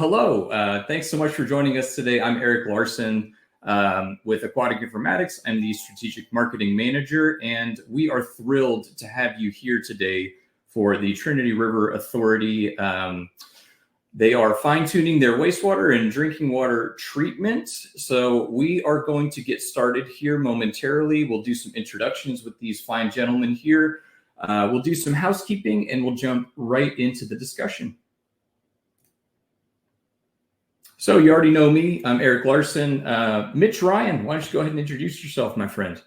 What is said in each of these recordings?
Hello, thanks so much for joining us today. I'm Eric Larson with Aquatic Informatics. I'm the Strategic Marketing Manager, and we are thrilled to have you here today for the Trinity River Authority. They are fine-tuning their wastewater and drinking water treatment. So we are going to get started here momentarily. We'll do some introductions with these fine gentlemen here. We'll do some housekeeping, and we'll jump right into the discussion. So you already know me. I'm Eric Larson. Mitch Ryan, why don't you go ahead and introduce yourself, my friend?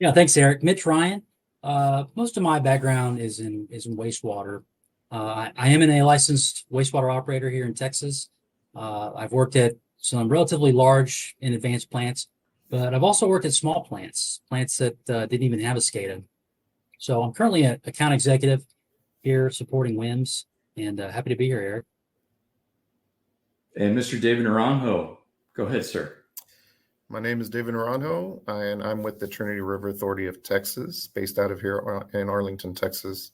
Yeah, thanks, Eric. Mitch Ryan. Most of my background is in wastewater. I am a licensed wastewater operator here in Texas. I've worked at some relatively large and advanced plants, but I've also worked at small plants that didn't even have a SCADA. So I'm currently an account executive here supporting WIMS, and happy to be here, Eric. And Mr. David Naranjo, go ahead, sir. My name is David Naranjo, and I'm with the Trinity River Authority of Texas, based out of here in Arlington, Texas.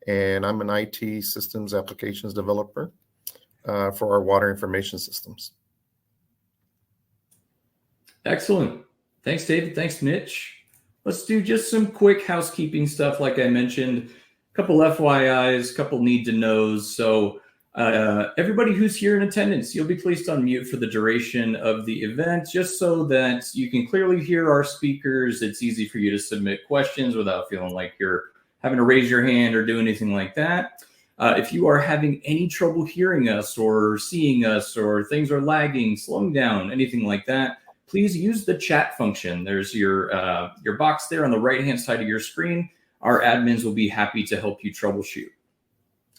And I'm an IT systems applications developer for our water information systems. Excellent. Thanks, David. Thanks, Mitch. Let's do just some quick housekeeping stuff. Like I mentioned, a couple FYIs, a couple need to knows. So everybody who's here in attendance, you'll be placed on mute for the duration of the event, just so that you can clearly hear our speakers. It's easy for you to submit questions without feeling like you're having to raise your hand or do anything like that. If you are having any trouble hearing us or seeing us, or things are lagging, slowing down, anything like that, please use the chat function. There's your box there on the right-hand side of your screen. Our admins will be happy to help you troubleshoot.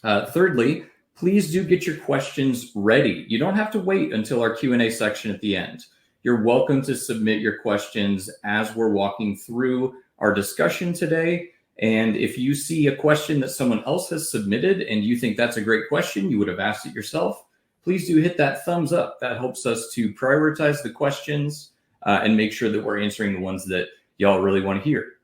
Thirdly, please do get your questions ready. You don't have to wait until our Q&A section at the end. You're welcome to submit your questions as we're walking through our discussion today. And if you see a question that someone else has submitted and you think that's a great question, you would have asked it yourself, please do hit that thumbs up. That helps us to prioritize the questions and make sure that we're answering the ones that y'all really want to hear.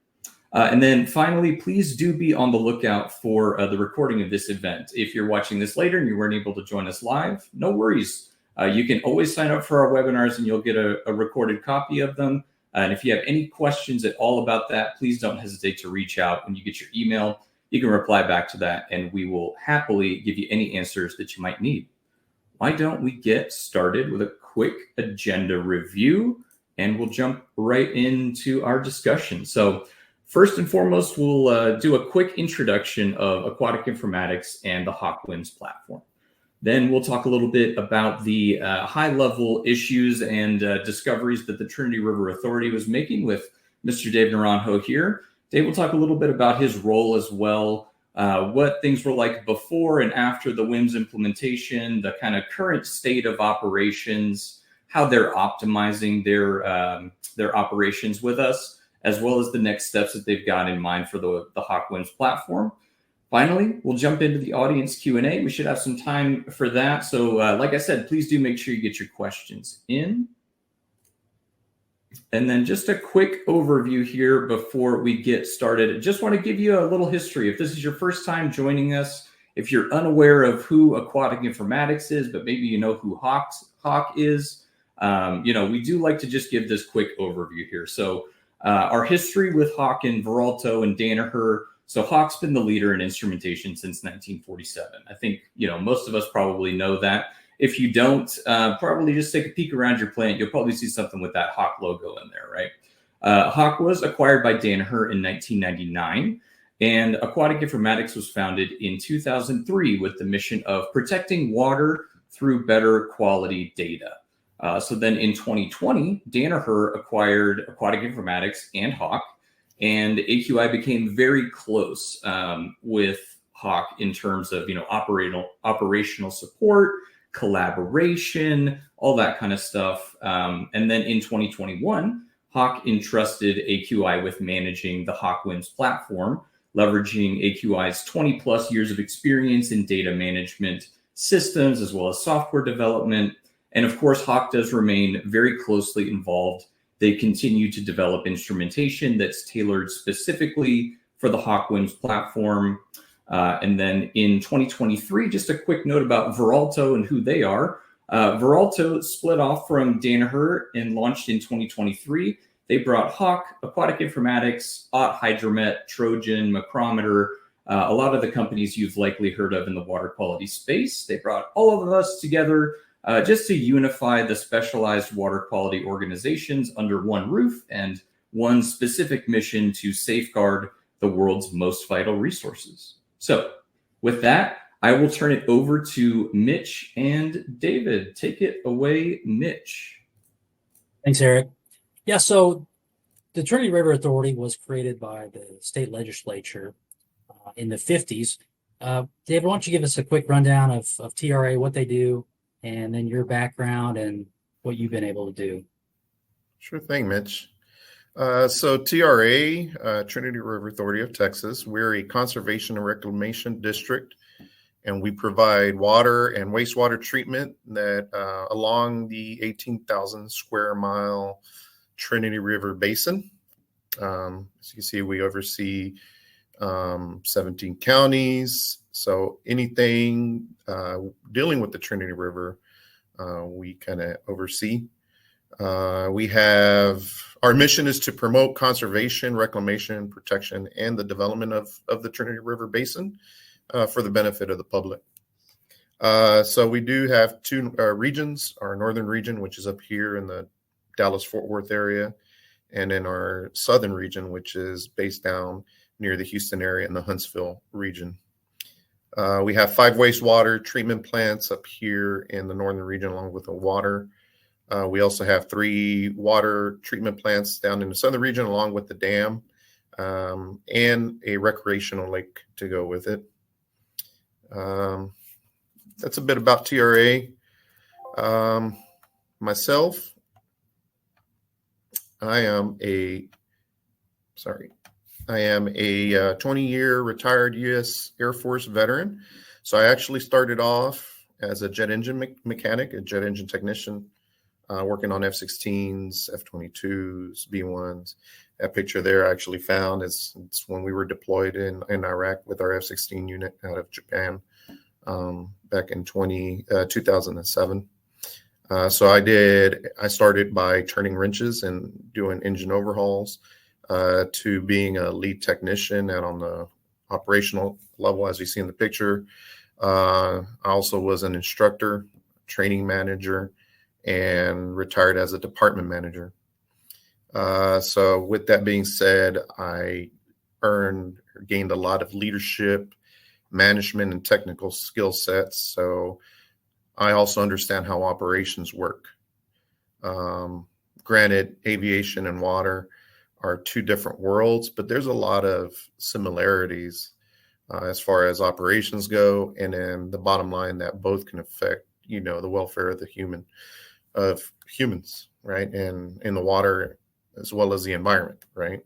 And then finally, please do be on the lookout for the recording of this event. If you're watching this later and you weren't able to join us live, no worries. You can always sign up for our webinars and you'll get a recorded copy of them. And if you have any questions at all about that, please don't hesitate to reach out. When you get your email, you can reply back to that and we will happily give you any answers that you might need. Why don't we get started with a quick agenda review, and we'll jump right into our discussion. So first and foremost, we'll do a quick introduction of Aquatic Informatics and the Hach WIMS platform. Then we'll talk a little bit about the high-level issues and discoveries that the Trinity River Authority was making with Mr. Dave Naranjo here. Dave will talk a little bit about his role as well, what things were like before and after the WIMS implementation, the kind of current state of operations, how they're optimizing their operations with us, as well as the next steps that they've got in mind for the Hach WIMS platform. Finally, we'll jump into the audience Q&A. We should have some time for that. So like I said, please do make sure you get your questions in. And then just a quick overview here before we get started. I just want to give you a little history. If this is your first time joining us, if you're unaware of who Aquatic Informatics is, but maybe you know who Hach is, we do like to just give this quick overview here. So our history with Hach and Veralto and Danaher. So Hach's been the leader in instrumentation since 1947. I think, most of us probably know that. If you don't, probably just take a peek around your plant. You'll probably see something with that Hach logo in there, right? Hach was acquired by Danaher in 1999, and Aquatic Informatics was founded in 2003 with the mission of protecting water through better quality data. So then in 2020, Danaher acquired Aquatic Informatics and Hach, and AQI became very close with Hach in terms of operational support, collaboration, all that kind of stuff. And then in 2021, Hach entrusted AQI with managing the Hach WIMS platform, leveraging AQI's 20 plus years of experience in data management systems, as well as software development. And of course, Hach does remain very closely involved. They continue to develop instrumentation that's tailored specifically for the Hach WIMS platform. And then in 2023, just a quick note about Veralto and who they are. Veralto split off from Danaher and launched in 2023. They brought Hach, Aquatic Informatics, Hydromet, Trojan, Macrometer, a lot of the companies you've likely heard of in the water quality space. They brought all of us together just to unify the specialized water quality organizations under one roof and one specific mission to safeguard the world's most vital resources. So with that, I will turn it over to Mitch and David. Take it away, Mitch. Thanks, Eric. Yeah, so the Trinity River Authority was created by the state legislature in the 50s. David, why don't you give us a quick rundown of TRA, what they do, and then your background and what you've been able to do? Sure thing, Mitch. So TRA, Trinity River Authority of Texas, we're a conservation and reclamation district, and we provide water and wastewater treatment that along the 18,000 square mile Trinity River Basin. As you can see, we oversee 17 counties. So anything dealing with the Trinity River, we kind of oversee. We have, our mission is to promote conservation, reclamation, protection, and the development of the Trinity River Basin for the benefit of the public. So we do have two regions, our northern region, which is up here in the Dallas-Fort Worth area, and then our southern region, which is based down near the Houston area in the Huntsville region. We have 5 wastewater treatment plants up here in the northern region, along with the water. We also have 3 water treatment plants down in the southern region, along with the dam, and a recreational lake to go with it. That's a bit about TRA. Myself, I am a 20-year retired U.S. Air Force veteran. So I actually started off as a jet engine mechanic, a jet engine technician, working on F-16s, F-22s, B-1s. That picture there I actually found it's when we were deployed in Iraq with our F-16 unit out of Japan back in 2007. So I started by turning wrenches and doing engine overhauls to being a lead technician out on the operational level, as you see in the picture. I also was an instructor, training manager, and retired as a department manager. So with that being said, I gained a lot of leadership, management, and technical skill sets. So I also understand how operations work. Granted, aviation and water are 2 different worlds, but there's a lot of similarities as far as operations go. And then the bottom line, that both can affect, the welfare of humans, right? And in the water as well as the environment, right?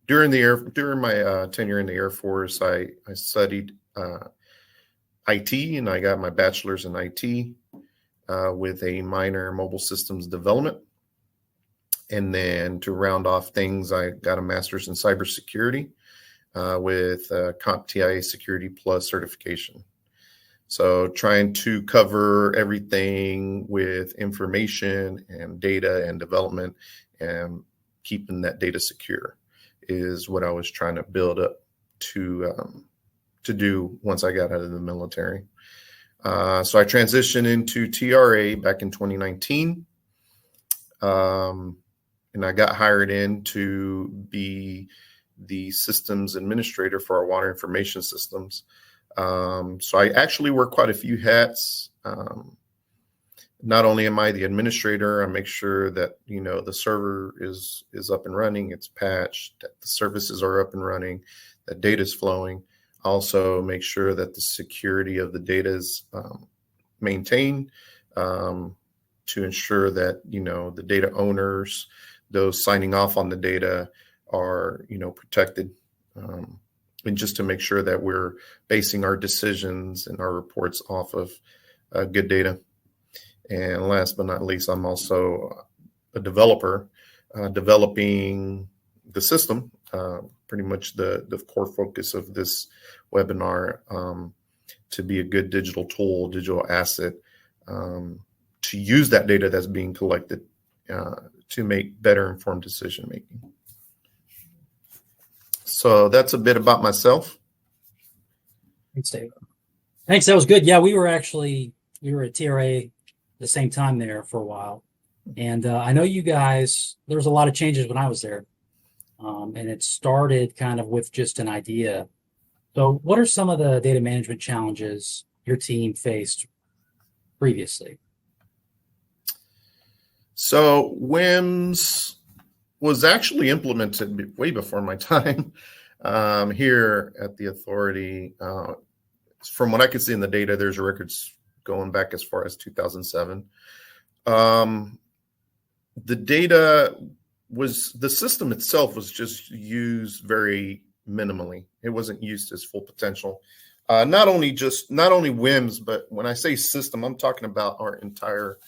During my tenure in the Air Force, I studied IT, and I got my bachelor's in IT with a minor in mobile systems development. And then to round off things, I got a master's in cybersecurity with CompTIA Security Plus certification. So trying to cover everything with information and data and development and keeping that data secure is what I was trying to build up to do once I got out of the military. So I transitioned into TRA back in 2019. And I got hired in to be the systems administrator for our water information systems. So I actually wear quite a few hats. Not only am I the administrator, I make sure that, the server is up and running, it's patched, that the services are up and running, that data is flowing. I also make sure that the security of the data is maintained to ensure that, the data owners, those signing off on the data are, protected. And just to make sure that we're basing our decisions and our reports off of good data. And last but not least, I'm also a developer, developing the system, pretty much the core focus of this webinar. to be a good digital tool, digital asset, to use that data that's being collected to make better informed decision making. So that's a bit about myself. Thanks, Dave. Thanks. That was good. Yeah, we were at TRA the same time there for a while. And I know you guys, there was a lot of changes when I was there. And it started kind of with just an idea. So what are some of the data management challenges your team faced previously? So WIMS was actually implemented way before my time here at the authority. From what I could see in the data, there's records going back as far as 2007. The data the system itself was just used very minimally. It wasn't used as full potential. Not only WIMS, but when I say system, I'm talking about our entire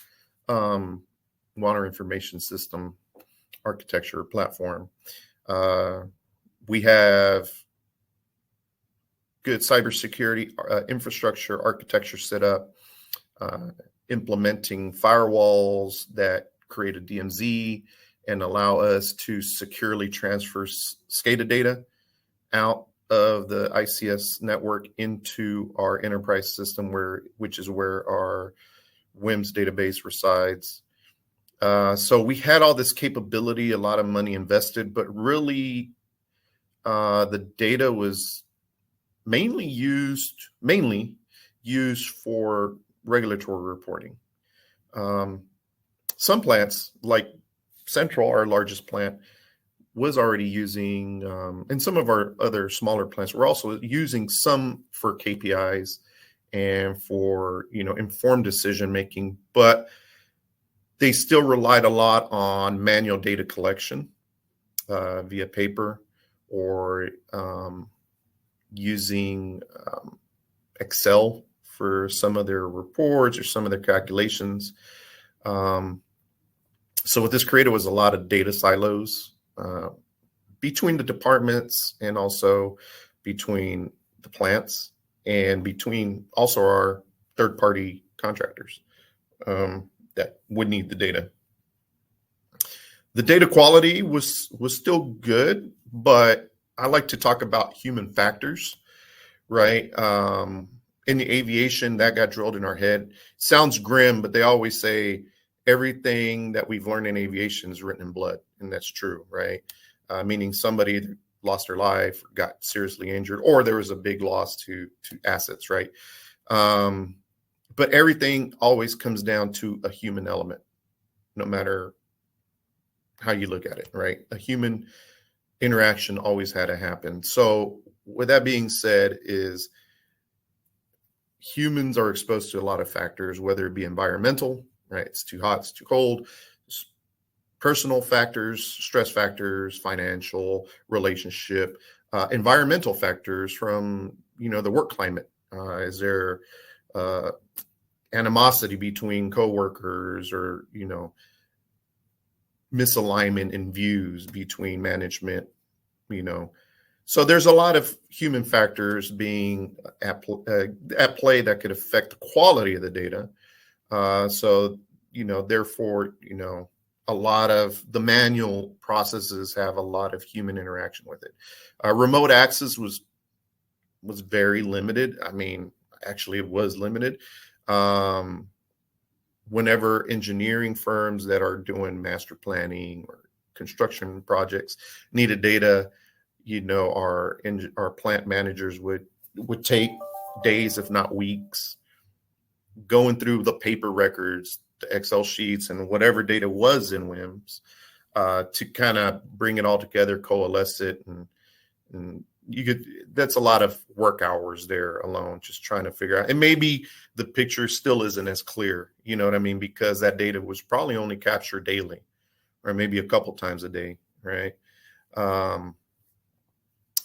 water information system architecture platform. We have good cybersecurity infrastructure architecture set up, implementing firewalls that create a DMZ and allow us to securely transfer SCADA data out of the ICS network into our enterprise system, which is where our WIMS database resides. So we had all this capability, a lot of money invested, but really the data was mainly used for regulatory reporting. Some plants, like Central, our largest plant, was already using, and some of our other smaller plants were also using some for KPIs and for informed decision making, but they still relied a lot on manual data collection via paper or using Excel for some of their reports or some of their calculations. So what this created was a lot of data silos between the departments and also between the plants and between also our third-party contractors that would need the data. The data quality was still good, but I like to talk about human factors, right? In the aviation, that got drilled in our head. Sounds grim, but they always say everything that we've learned in aviation is written in blood, and that's true, right? Meaning somebody lost their life, got seriously injured, or there was a big loss to assets, right? But everything always comes down to a human element, no matter how you look at it, right? A human interaction always had to happen. So with that being said, is humans are exposed to a lot of factors, whether it be environmental, right? It's too hot, it's too cold, personal factors, stress factors, financial, relationship, environmental factors from, the work climate. Is there animosity between coworkers or, misalignment in views between management, So there's a lot of human factors being at play that could affect the quality of the data. So, therefore, a lot of the manual processes have a lot of human interaction with it. Remote access was very limited. I mean, actually, it was limited. Whenever engineering firms that are doing master planning or construction projects needed data, our plant managers would take days, if not weeks, going through the paper records, the Excel sheets, and whatever data was in WIMS to kind of bring it all together, coalesce it, and that's a lot of work hours there alone, just trying to figure out. And maybe the picture still isn't as clear, you know what I mean? Because that data was probably only captured daily or maybe a couple times a day, right?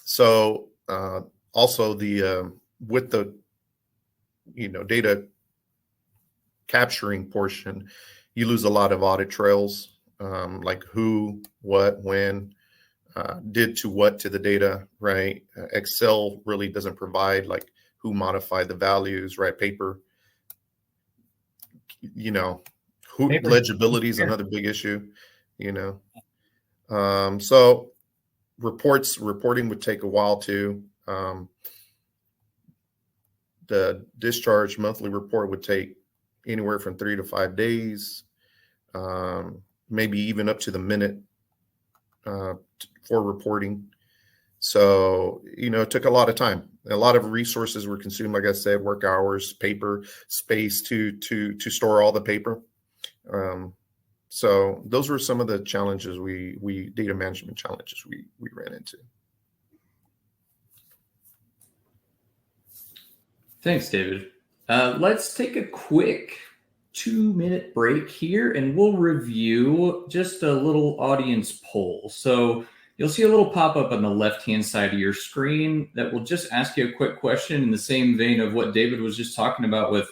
So also with the, data capturing portion, you lose a lot of audit trails, like who, what, when, did to what to the data, right? Excel really doesn't provide like who modified the values, right? Paper, who Paper. legibility is another big issue, so reporting would take a while too. The discharge monthly report would take anywhere from 3 to 5 days, maybe even up to the minute for reporting. So, it took a lot of time. A lot of resources were consumed, like I said, work hours, paper, space to store all the paper. So those were some of the challenges data management challenges we ran into. Thanks, David. Let's take a quick 2-minute break here, and we'll review just a little audience poll. So you'll see a little pop-up on the left-hand side of your screen that will just ask you a quick question in the same vein of what David was just talking about with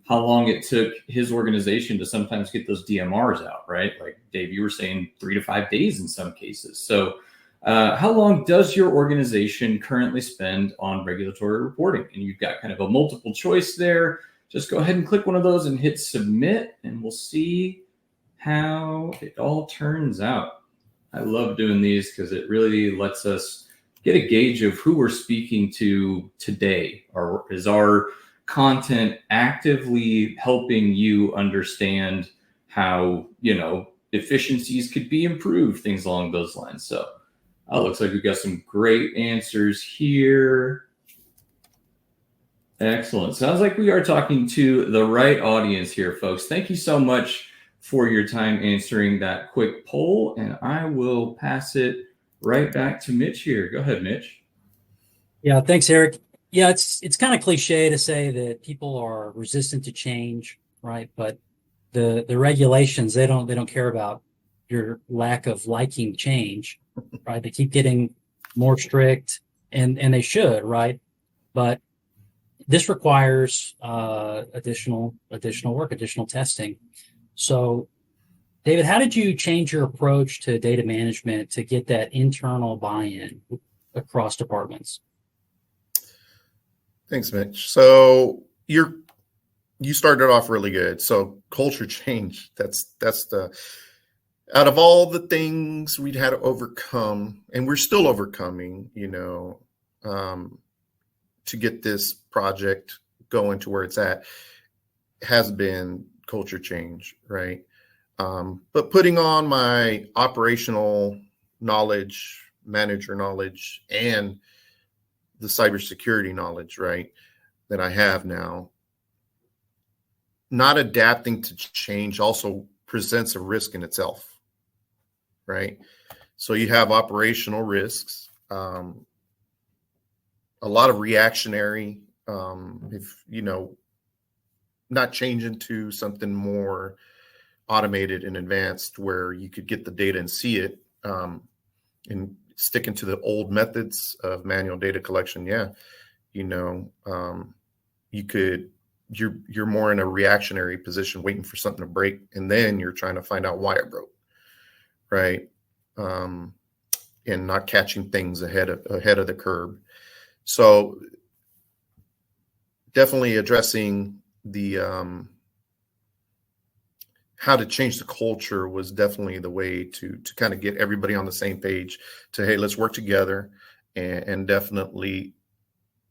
how long it took his organization to sometimes get those DMRs out, right? Like Dave, you were saying 3 to 5 days in some cases. So how long does your organization currently spend on regulatory reporting? And you've got kind of a multiple choice there. Just go ahead and click one of those and hit submit, and we'll see how it all turns out. I love doing these because it really lets us get a gauge of who we're speaking to today. Or is our content actively helping you understand how, efficiencies could be improved, things along those lines. So looks like we've got some great answers here. Excellent. Sounds like we are talking to the right audience here, folks. Thank you so much for your time answering that quick poll, and I will pass it right back to Mitch here. Go ahead, Mitch. Yeah, thanks, Eric. Yeah, it's kind of cliche to say that people are resistant to change, right? But the regulations, they don't care about your lack of liking change, right? They keep getting more strict, and they should, right? But this requires additional work, additional testing. So, David, how did you change your approach to data management to get that internal buy-in across departments? Thanks, Mitch. So you started off really good. So culture change, that's the, out of all the things we'd had to overcome, and we're still overcoming, to get this project going to where it's at, has been culture change, right? But putting on my operational knowledge, manager knowledge, and the cybersecurity knowledge, right, that I have now, not adapting to change also presents a risk in itself, right? So you have operational risks, a lot of reactionary, if, not changing to something more automated and advanced where you could get the data and see it, and sticking to the old methods of manual data collection. Yeah. You're more in a reactionary position, waiting for something to break, and then you're trying to find out why it broke, right? And not catching things ahead of the curve. So definitely addressing the how to change the culture was definitely the way to kind of get everybody on the same page to, hey, let's work together, and definitely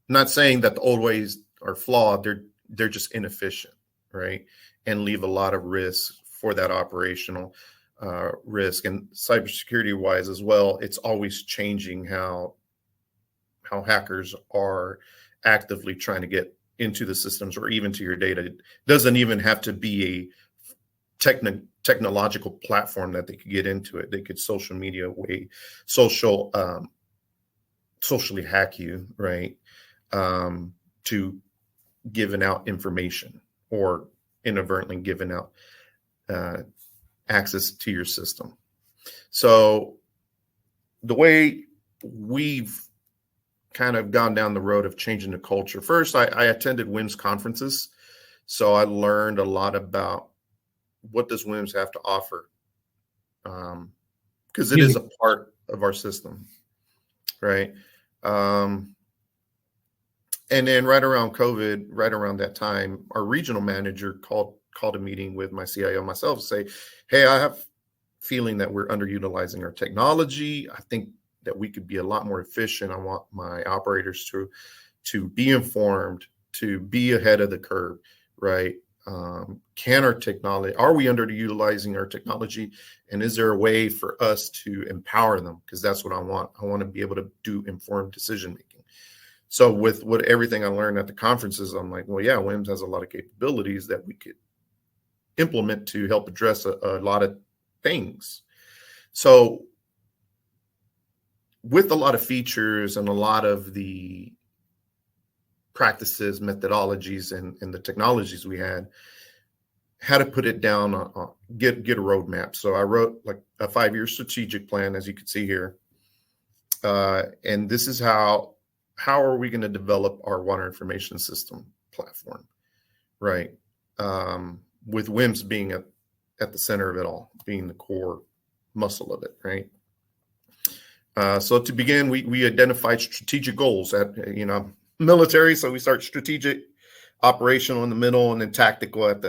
not saying that the old ways are flawed. They're just inefficient, right? And leave a lot of risk for that operational risk. And cybersecurity wise as well, it's always changing how hackers are actively trying to get into the systems or even to your data. It doesn't even have to be a technological platform that they could get into it. They could socially hack you, right? To giving out information or inadvertently giving out access to your system. So the way we've kind of gone down the road of changing the culture, first I attended WIMS conferences. So I learned a lot about what does WIMS have to offer, because it is a part of our system, right? And then right around COVID, right around that time, our regional manager called a meeting with my CIO and myself to say, hey, I have feeling that we're underutilizing our technology. I think that we could be a lot more efficient. I want my operators to be informed, to be ahead of the curve, right? Can our technology, are we underutilizing our technology? And is there a way for us to empower them? Because that's what I want. I want to be able to do informed decision making. So with everything I learned at the conferences, I'm like, well, yeah, WIMS has a lot of capabilities that we could implement to help address a lot of things. So with a lot of features and a lot of the practices, methodologies, and the technologies we had to put it down, get a roadmap. So I wrote like a 5-year strategic plan, as you can see here. And this is how are we going to develop our water information system platform, right? With WIMS being at the center of it all, being the core muscle of it, right? So to begin, we identified strategic goals at, military. So we start strategic, operational in the middle, and then tactical at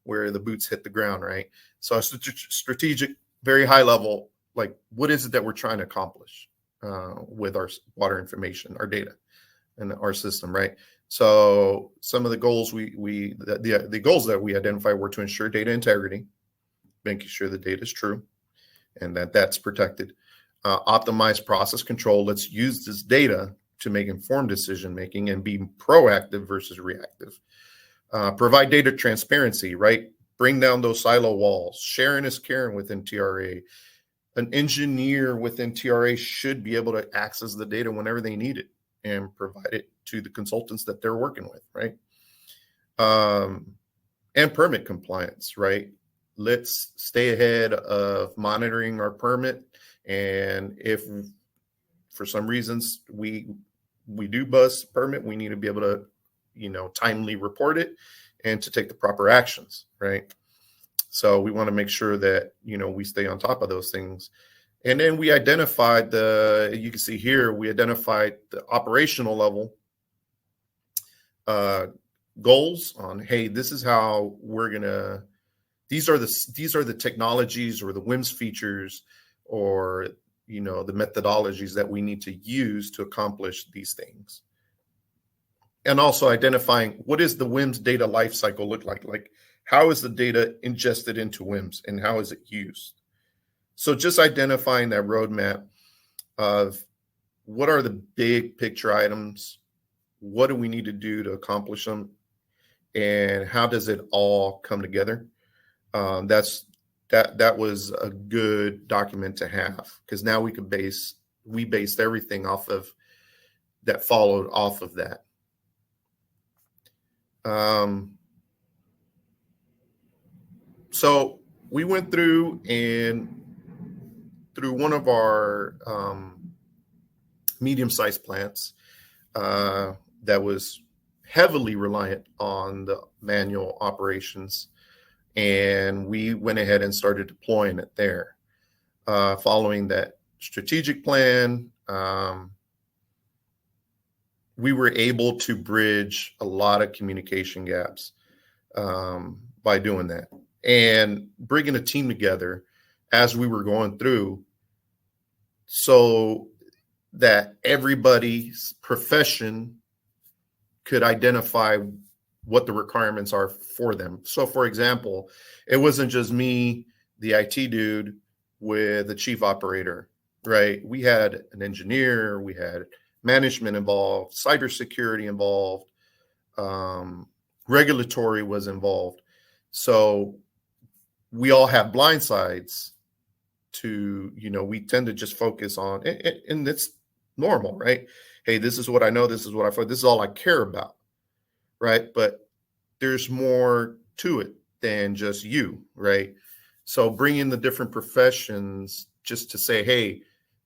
where the boots hit the ground, right? So strategic, very high level, like what is it that we're trying to accomplish with our water information, our data, and our system, right? So some of the goals the goals that we identified were to ensure data integrity, making sure the data is true and that's protected. Optimize process control. Let's use this data to make informed decision making and be proactive versus reactive. Provide data transparency, right? Bring down those silo walls. Sharing is caring within TRA. An engineer within TRA should be able to access the data whenever they need it and provide it to the consultants that they're working with, right? And permit compliance, right? Let's stay ahead of monitoring our permit. And if for some reasons we do bust permit, we need to be able to, timely report it and to take the proper actions, right? So we want to make sure that, we stay on top of those things. And then we identified you can see here, we identified the operational level goals on, hey, this is how we're going to, these are the technologies or the WIMS features or, the methodologies that we need to use to accomplish these things. And also identifying what is the WIMS data lifecycle look like? Like, how is the data ingested into WIMS and how is it used? So just identifying that roadmap of what are the big picture items, what do we need to do to accomplish them, and how does it all come together? That was a good document to have, because now we based everything off of that, followed off of that. So we went through one of our medium-sized plants that was heavily reliant on the manual operations. And we went ahead and started deploying it there. Following that strategic plan, we were able to bridge a lot of communication gaps by doing that. And bringing a team together as we were going through so that everybody's profession could identify what the requirements are for them. So for example, it wasn't just me, the IT dude, with the chief operator, right? We had an engineer, we had management involved, cybersecurity involved, regulatory was involved. So we all have blind sides to, we tend to just focus on, and it's normal, right? Hey, this is what I know, this is what I feel, this is all I care about. Right. But there's more to it than just you. Right. So bring in the different professions just to say, hey,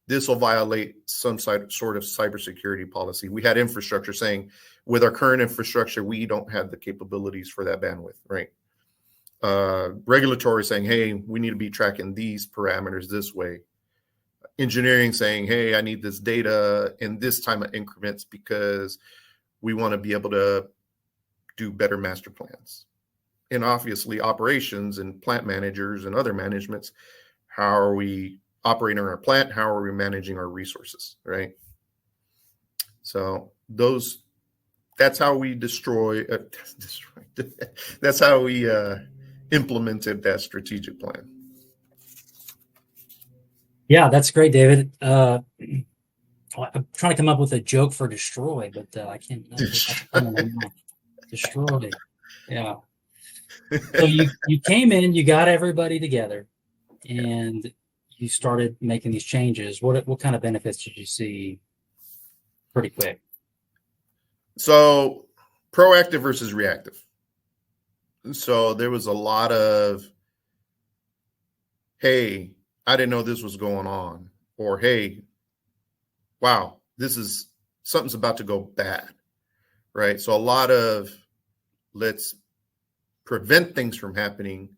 this will violate some sort of cybersecurity policy. We had infrastructure saying with our current infrastructure, we don't have the capabilities for that bandwidth. Right. Regulatory saying, hey, we need to be tracking these parameters this way. Engineering saying, hey, I need this data in this time of increments because we want to be able to do better master plans. And obviously operations and plant managers and other managements, how are we operating our plant? How are we managing our resources, right? So that's how we that's how we implemented that strategic plan. Yeah, that's great, David. I'm trying to come up with a joke for destroy, but I can't. Destroy. Yeah. So you came in, you got everybody together, and you started making these changes. What kind of benefits did you see pretty quick? So proactive versus reactive. So there was a lot of, hey, I didn't know this was going on, or hey, wow, something's about to go bad, right? So a lot of let's prevent things from happening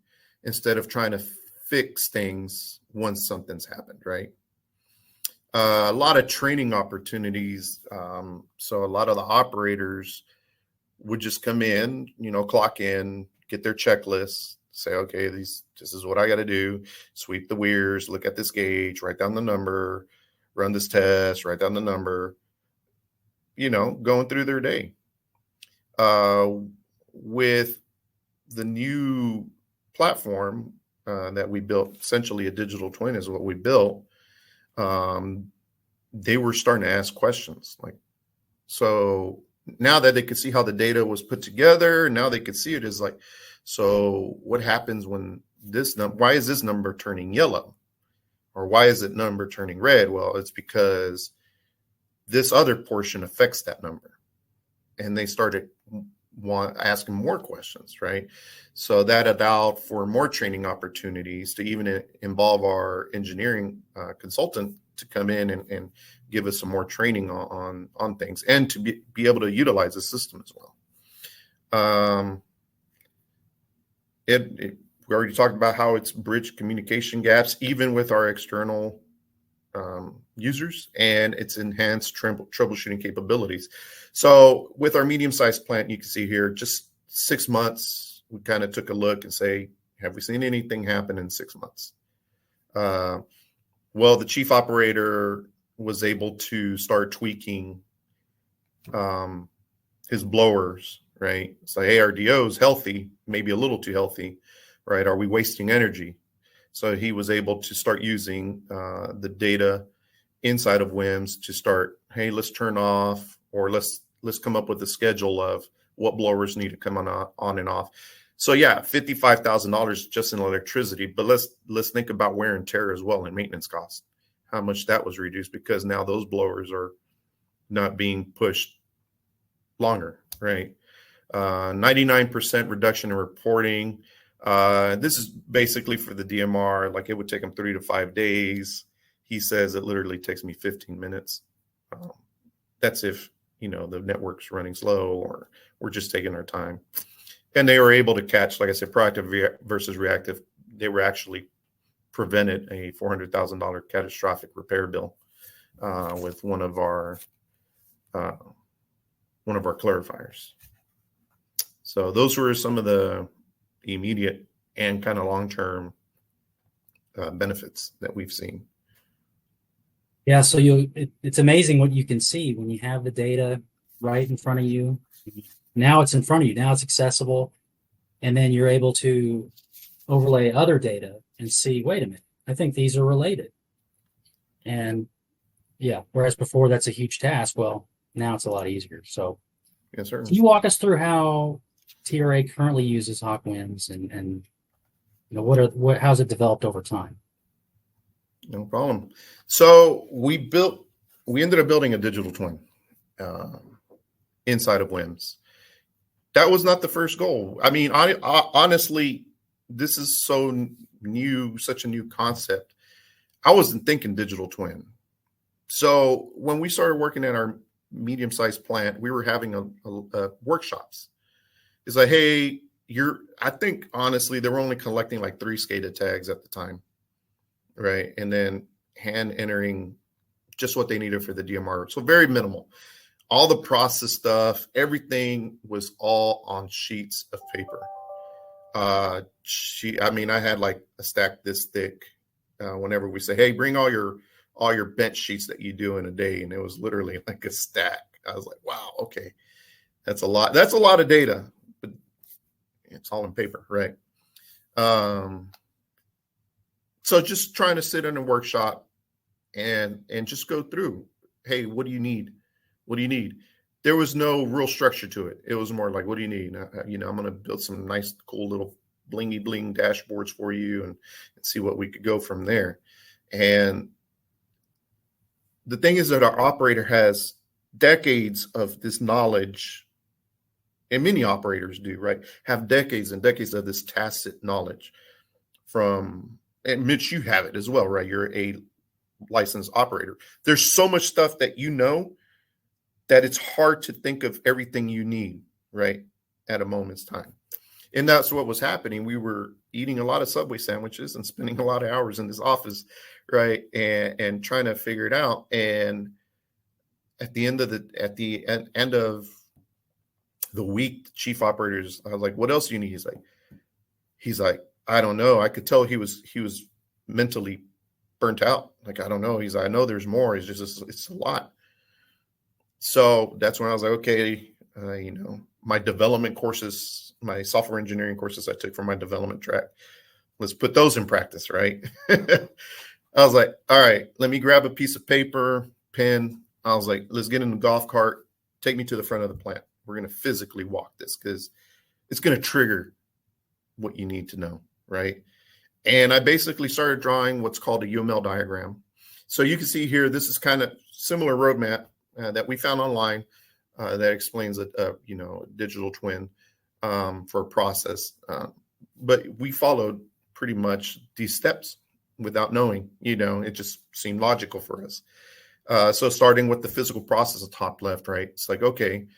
instead of trying to fix things once something's happened, right? A lot of training opportunities. So a lot of the operators would just come in, clock in, get their checklist, say, okay, this is what I got to do. Sweep the weirs, look at this gauge, write down the number, run this test, write down the number, going through their day. With the new platform that we built, essentially a digital twin is what we built. They were starting to ask questions so now that they could see how the data was put together, now they could see it as so what happens when why is this number turning yellow? Or why is it number turning red? Well, it's because this other portion affects that number. And they started asking more questions, right? So that allowed for more training opportunities to even involve our engineering consultant to come in and give us some more training on things, and to be able to utilize the system as well. We already talked about how it's bridged communication gaps, even with our external users, and it's enhanced troubleshooting capabilities. So with our medium-sized plant, you can see here, just 6 months, we kind of took a look and say, have we seen anything happen in 6 months? Well, the chief operator was able to start tweaking his blowers, right? So ARDO is healthy, maybe a little too healthy, right? Are we wasting energy? So he was able to start using the data inside of WIMS to start, hey, let's turn off, or let's come up with a schedule of what blowers need to come on and off. So yeah, $55,000 just in electricity, but let's think about wear and tear as well and maintenance costs. How much that was reduced because now those blowers are not being pushed longer, right? 99% reduction in reporting. This is basically for the DMR. It would take him 3 to 5 days. He says it literally takes me 15 minutes. That's if, the network's running slow or we're just taking our time. And they were able to catch, like I said, proactive versus reactive. They were actually prevented a $400,000 catastrophic repair bill with one of our clarifiers. So those were some of the immediate and kind of long-term benefits that we've seen. Yeah, so it's amazing what you can see when you have the data right in front of you. Now it's in front of you. Now it's accessible. And then you're able to overlay other data and see, wait a minute, I think these are related. And yeah, whereas before that's a huge task, well, now it's a lot easier. So yes, sir. Can you walk us through how TRA currently uses Hach WIMS and how's it developed over time? No problem. So we ended up building a digital twin inside of WIMS. That was not the first goal. I mean, honestly, this is so new, such a new concept. I wasn't thinking digital twin. So when we started working at our medium-sized plant, we were having a workshops. It's like, hey, I think honestly, they were only collecting 3 SCADA tags at the time, right? And then hand entering just what they needed for the DMR. So very minimal. all the process stuff, everything was all on sheets of paper. I had like a stack this thick. Whenever we say, hey, bring all your bench sheets that you do in a day, and it was literally like a stack. I was like, wow, okay, that's a lot. That's a lot of data, but it's all in paper, right? So just trying to sit in a workshop and just go through, hey, what do you need? What do you need? There was no real structure to it. It was more like, what do you need? I'm going to build some nice, cool little blingy bling dashboards for you and see what we could go from there. And the thing is that our operator has decades of this knowledge, and many operators do, right? Have decades and decades of this tacit knowledge from, and Mitch, you have it as well, right? You're a licensed operator. There's so much stuff that you know that it's hard to think of everything you need, right, at a moment's time. And that's what was happening. We were eating a lot of Subway sandwiches and spending a lot of hours in this office, right, and trying to figure it out. And at the end of the week, the chief operators, I was like, "What else do you need?" He's like, "I don't know." I could tell he was mentally burnt out. Like, I don't know. He's like, "I know there's more. It's a lot." So that's when I was like, okay, my development courses, my software engineering courses I took from my development track, let's put those in practice, right? I was like, all right, let me grab a piece of paper, pen. I was like, let's get in the golf cart, take me to the front of the plant. We're going to physically walk this because it's going to trigger what you need to know, right? And I basically started drawing what's called a UML diagram. So you can see here, this is kind of similar roadmap that we found online that explains a digital twin for a process. But we followed pretty much these steps without knowing, it just seemed logical for us. So starting with the physical process at top left, right? It's like, okay,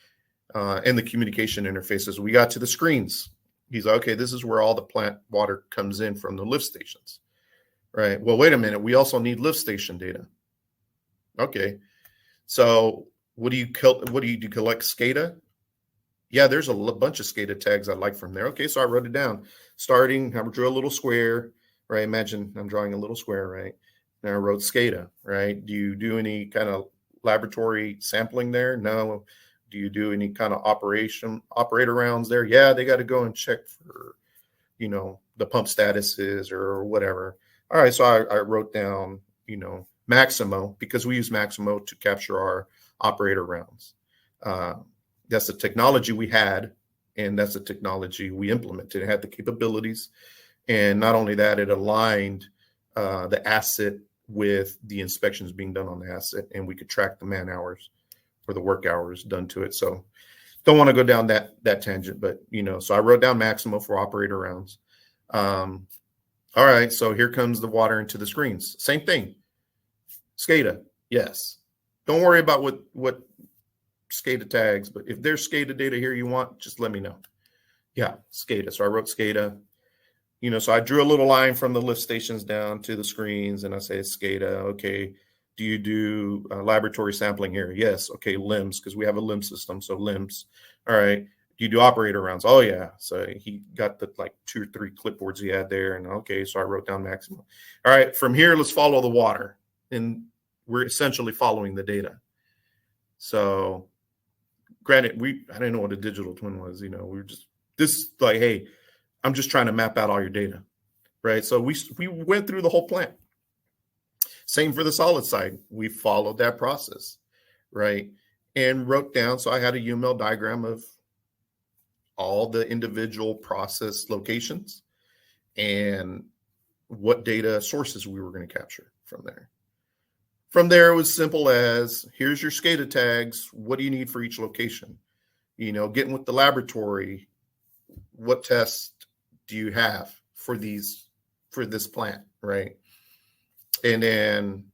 and the communication interfaces, we got to the screens. He's like, okay, this is where all the plant water comes in from the lift stations, right? Well, wait a minute. We also need lift station data. Okay. So what do you collect SCADA? Yeah, there's a bunch of SCADA tags I like from there. Okay, so I wrote it down. Starting, I drew a little square, right? Imagine I'm drawing a little square, right? And I wrote SCADA, right? Do you do any kind of laboratory sampling there? No. Do you do any kind of operator rounds there? Yeah, they got to go and check for, the pump statuses or whatever. All right, so I wrote down, Maximo, because we use Maximo to capture our operator rounds. That's the technology we had, and that's the technology we implemented. It had the capabilities, and not only that, it aligned the asset with the inspections being done on the asset, and we could track the man hours or the work hours done to it. So don't want to go down that tangent, but so I wrote down Maximo for operator rounds. All right, so here comes the water into the screens. Same thing. SCADA, yes. Don't worry about what SCADA tags, but if there's SCADA data here you want, just let me know. Yeah, SCADA. So I wrote SCADA. So I drew a little line from the lift stations down to the screens, and I say SCADA. Okay, do you do laboratory sampling here? Yes. Okay, LIMS, because we have a LIMS system, so LIMS. All right. Do you do operator rounds? Oh, yeah. So he got the 2 or 3 clipboards he had there, and okay, so I wrote down Maximo. All right, from here, let's follow the water. And we're essentially following the data. So granted, I didn't know what a digital twin was, we were just, hey, I'm just trying to map out all your data, right? So we went through the whole plant. Same for the solid side. We followed that process, right? And wrote down, so I had a UML diagram of all the individual process locations and what data sources we were going to capture from there. From there, it was simple as, here's your SCADA tags. What do you need for each location? Getting with the laboratory, what tests do you have for this plant, right? And then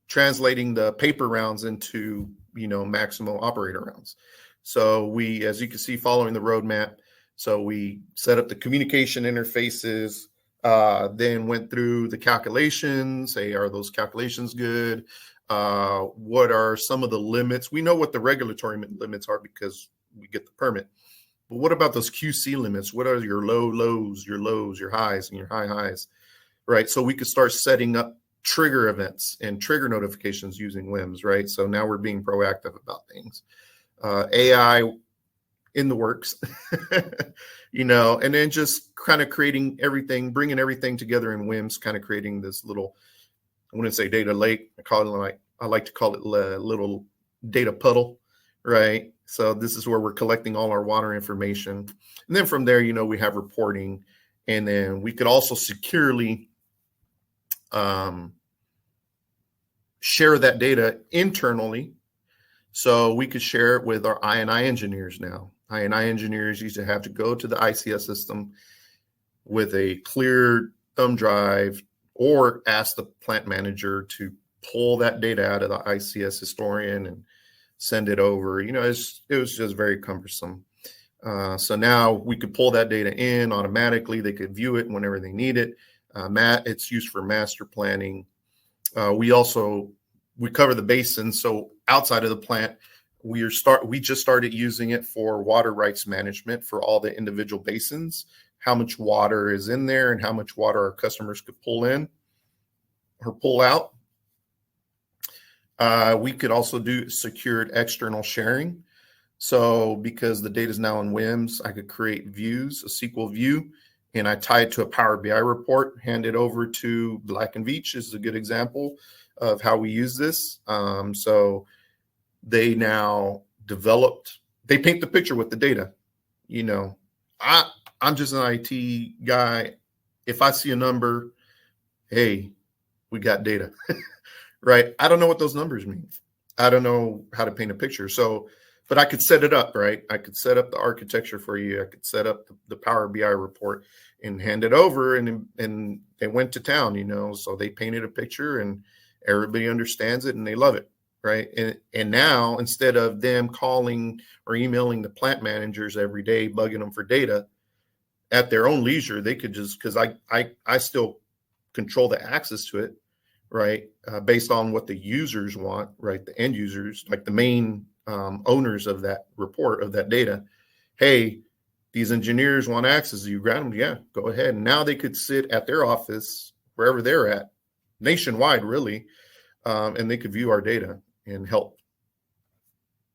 translating the paper rounds into, Maximo operator rounds. So we, as you can see, following the roadmap, so we set up the communication interfaces, then went through the calculations. Hey, are those calculations good? What are some of the limits? We know what the regulatory limits are because we get the permit. But what about those QC limits? What are your low lows, your highs, and your high highs, right? So we could start setting up trigger events and trigger notifications using WIMS, right? So now we're being proactive about things. AI in the works, and then just kind of creating everything, bringing everything together in WIMS, kind of creating this little, I wouldn't say data lake. I like to call it a little data puddle, right? So this is where we're collecting all our water information. And then from there, we have reporting. And then we could also securely share that data internally. So we could share it with our I&I engineers now. I&I engineers used to have to go to the ICS system with a clear thumb drive or ask the plant manager to pull that data out of the ICS historian and send it over. It was just very cumbersome. So now we could pull that data in automatically. They could view it whenever they need it. It's used for master planning. We cover the basin. So outside of the plant, we just started using it for water rights management for all the individual basins, how much water is in there and how much water our customers could pull in or pull out. We could also do secured external sharing. So because the data is now in WIMS, I could create views, a SQL view, and I tie it to a Power BI report, hand it over to Black & Veatch is a good example of how we use this. So they now they paint the picture with the data. I'm just an IT guy. If I see a number, hey, we got data, right? I don't know what those numbers mean. I don't know how to paint a picture. But I could set it up, right? I could set up the architecture for you. I could set up the Power BI report and hand it over, and they went to town, so they painted a picture and everybody understands it and they love it, right? And now, instead of them calling or emailing the plant managers every day, bugging them for data at their own leisure, they could just, because I still control the access to it, right? Based on what the users want, right? The end users, like the main owners of that report, of that data. Hey, these engineers want access. You grant them? Yeah, go ahead. And now they could sit at their office, wherever they're at, nationwide, really, and they could view our data and help,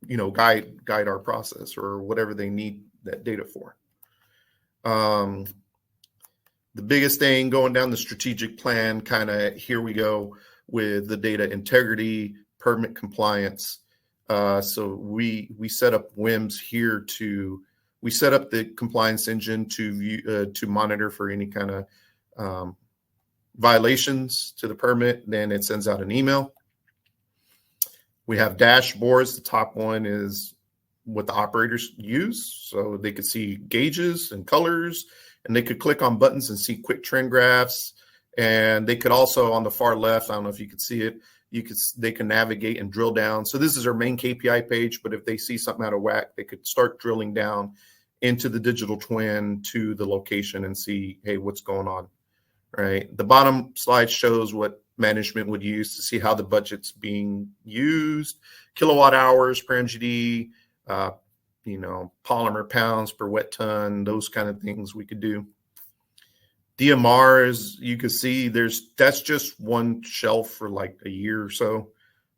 guide our process or whatever they need that data for. The biggest thing going down the strategic plan, kind of here we go with the data integrity, permit compliance. So we set up WIMS here we set up the compliance engine to view, to monitor for any kind of violations to the permit. Then it sends out an email. We have dashboards. The top one is what the operators use. So they could see gauges and colors, and they could click on buttons and see quick trend graphs. And they could also, on the far left, I don't know if you could see it, they can navigate and drill down. So this is our main KPI page, but if they see something out of whack, they could start drilling down into the digital twin to the location and see, hey, what's going on, right? The bottom slide shows what management would use to see how the budget's being used, kilowatt hours per MGD, polymer pounds per wet ton, those kind of things we could do. DMRs, you can see that's just one shelf for like a year or so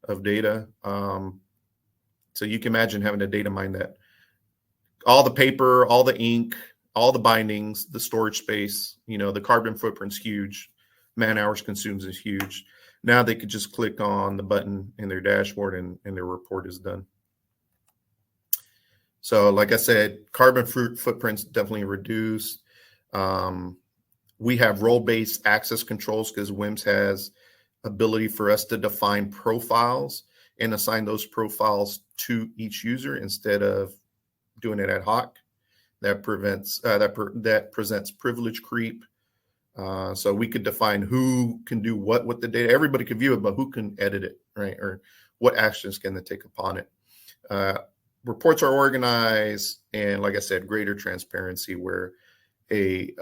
of data. So you can imagine having to data mine that. All the paper, all the ink, all the bindings, the storage space, the carbon footprint's huge. Man hours consumed is huge. Now they could just click on the button in their dashboard and their report is done. So like I said, carbon footprint's definitely reduced. We have role-based access controls because WIMS has ability for us to define profiles and assign those profiles to each user instead of doing it ad hoc. That presents privilege creep. So we could define who can do what with the data. Everybody can view it, but who can edit it, right? Or what actions can they take upon it? Reports are organized, and like I said, greater transparency where a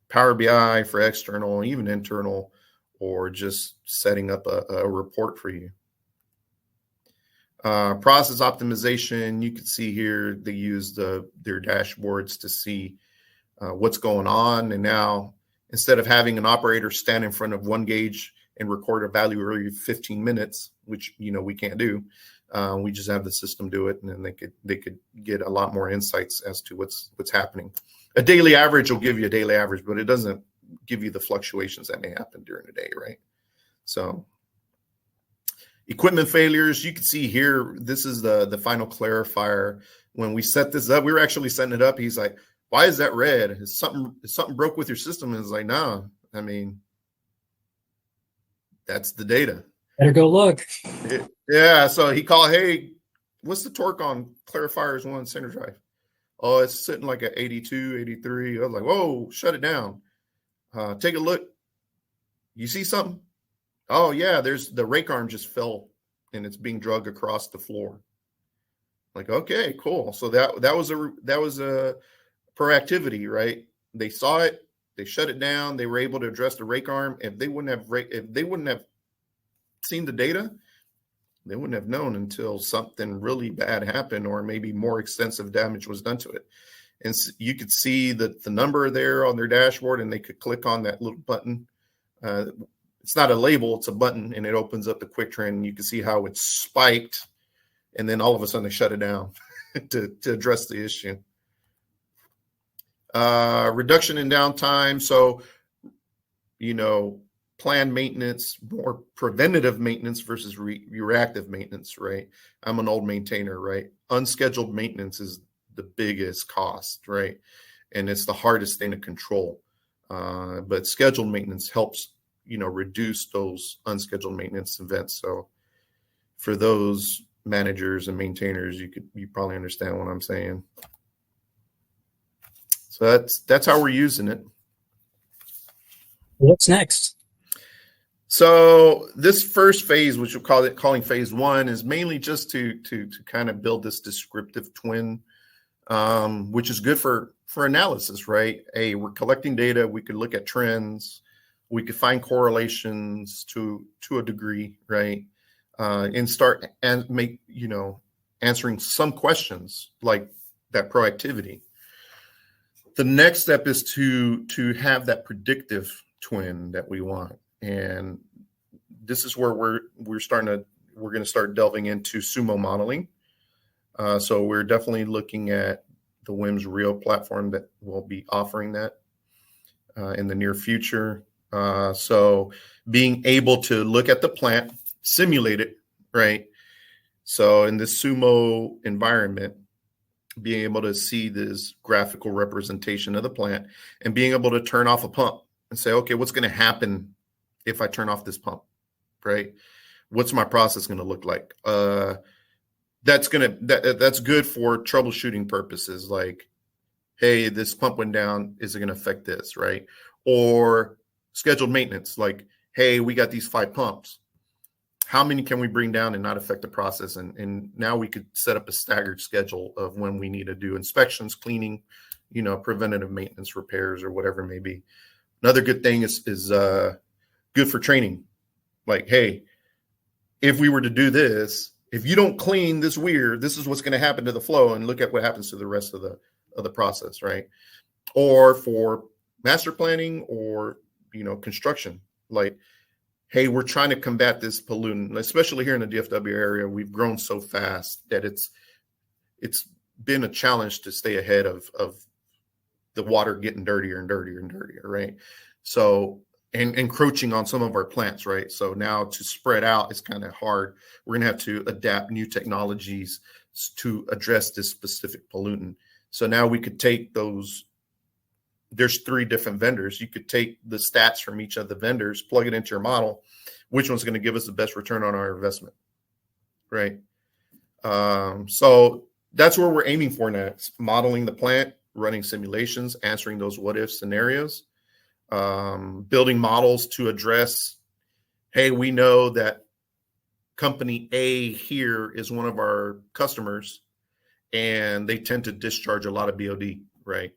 Power BI for external, even internal, or just setting up a report for you. Process optimization, you can see here they use their dashboards to see what's going on. And now, instead of having an operator stand in front of one gauge and record a value every 15 minutes, which we can't do, we just have the system do it, and then they could get a lot more insights as to what's happening. A daily average will give you a daily average, but it doesn't give you the fluctuations that may happen during the day, right? So equipment failures, you can see here, this is the final clarifier. When we set this up, we were actually setting it up. He's like, why is that red? Is something broke with your system? And it's like, no, I mean, that's the data. Better go look. Yeah. So he called, hey, what's the torque on clarifiers 1 center drive? Oh, it's sitting like at 82, 83. I was like, whoa, shut it down. Take a look. You see something? Oh yeah, there's the rake arm just fell and it's being dragged across the floor. Like, okay, cool. So that was a proactivity, right? They saw it, they shut it down, they were able to address the rake arm. If they wouldn't have seen the data, they wouldn't have known until something really bad happened, or maybe more extensive damage was done to it. And so you could see the number there on their dashboard, and they could click on that little button. It's not a label, it's a button, and it opens up the quick trend. You can see how it spiked, and then all of a sudden they shut it down to address the issue. Reduction in downtime. So, planned maintenance, more preventative maintenance versus reactive maintenance, right? I'm an old maintainer, right? Unscheduled maintenance is the biggest cost, right? And it's the hardest thing to control. But scheduled maintenance helps, reduce those unscheduled maintenance events. So for those managers and maintainers, you probably understand what I'm saying. So that's how we're using it. What's next? So this first phase, which we're calling phase 1, is mainly just to kind of build this descriptive twin, which is good for analysis, right? We're collecting data. We could look at trends. We could find correlations to a degree, right? And start and make, answering some questions like that proactivity. The next step is to have that predictive twin that we want. And this is where we're going to start delving into sumo modeling. So we're definitely looking at the WIMS Rio platform that will be offering that in the near future. So being able to look at the plant, simulate it, right? So in this sumo environment, being able to see this graphical representation of the plant and being able to turn off a pump and say, okay, what's going to happen if I turn off this pump, right? What's my process going to look like? That's good for troubleshooting purposes. Like, hey, this pump went down. Is it going to affect this, right? Or scheduled maintenance, like, hey, we got these 5 pumps. How many can we bring down and not affect the process? And now we could set up a staggered schedule of when we need to do inspections, cleaning, preventative maintenance, repairs, or whatever it may be. Another good thing is good for training. Like, hey, if we were to do this, if you don't clean this weir, this is what's going to happen to the flow, and look at what happens to the rest of the process, right? Or for master planning or construction, like, hey, we're trying to combat this pollutant, especially here in the DFW area. We've grown so fast that it's been a challenge to stay ahead of the water getting dirtier and dirtier and dirtier, right? So, and encroaching on some of our plants, right? So now to spread out is kind of hard. We're gonna have to adapt new technologies to address this specific pollutant. So now we could take those. There's 3 different vendors. You could take the stats from each of the vendors, plug it into your model. Which one's going to give us the best return on our investment, right? So that's where we're aiming for next. Modeling the plant, running simulations, answering those what-if scenarios, building models to address, hey, we know that company A here is one of our customers, and they tend to discharge a lot of BOD, right?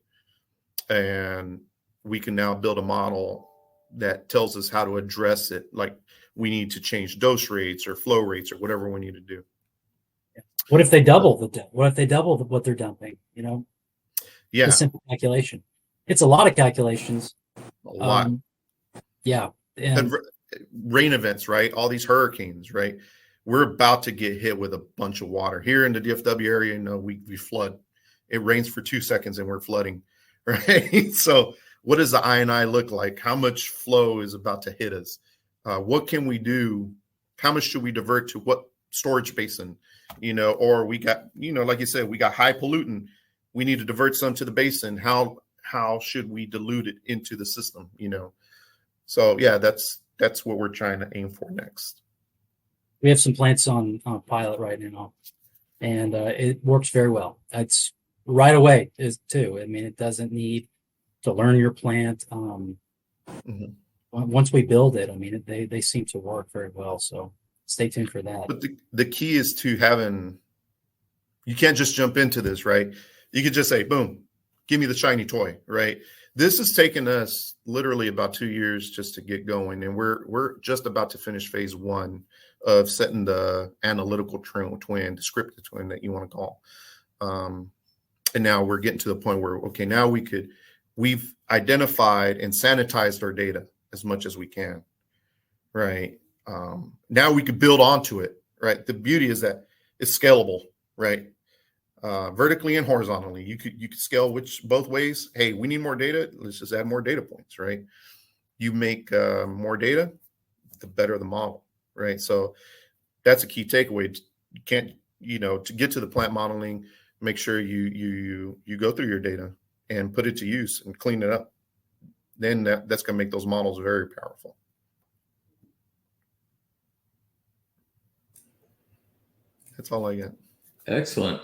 And we can now build a model that tells us how to address it. Like, we need to change dose rates or flow rates or whatever we need to do. What if they double what if they double what they're dumping? You know, Yeah, the simple calculation. It's a lot of calculations. a lot. Yeah. And The rain events, right? All these hurricanes, right? We're about to get hit with a bunch of water here in the DFW area. You know, we flood. It rains for 2 seconds and we're flooding, right? So, what does the I&I look like? How much flow is about to hit us? What can we do? How much should we divert to what storage basin? You know, or we got, you know, like you said, we got high pollutant. We need to divert some to the basin. How should we dilute it into the system? You know, so yeah, that's what we're trying to aim for next. we have some plants on pilot right now, and it works very well. It's right away too. I mean, it doesn't need to learn your plant. Once we build it, I mean, they seem to work very well. So stay tuned for that. But the key is to you can't just jump into this, right? You could just say, boom, give me the shiny toy, right? This has taken us literally about 2 years just to get going. And we're just about to finish phase 1 of setting the analytical twin, descriptive twin that you want to call. And now we're getting to the point where, okay, now we've identified and sanitized our data as much as we can, right? Now we could build onto it, right? The beauty is that it's scalable, right? Vertically and horizontally, you could scale both ways. Hey, we need more data. Let's just add more data points, right? You make more data, the better the model, right? So that's a key takeaway. You can't, to get to the plant modeling, make sure you go through your data and put it to use and clean it up. Then that's going to make those models very powerful. That's all I got. Excellent.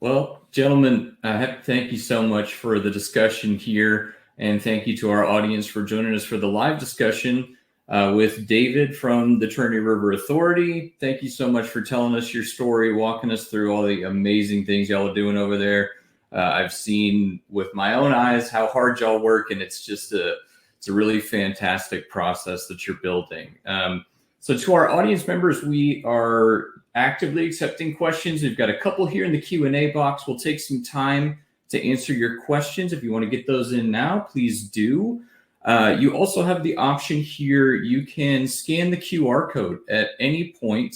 Well, gentlemen, thank you so much for the discussion here. And thank you to our audience for joining us for the live discussion with David from the Trinity River Authority. Thank you so much for telling us your story, walking us through all the amazing things y'all are doing over there. I've seen with my own eyes how hard y'all work, and it's just it's a really fantastic process that you're building. So to our audience members, we are actively accepting questions. We've got a couple here in the Q&A box. We'll take some time to answer your questions. If you want to get those in now, please do. You also have the option here. You can scan the QR code at any point,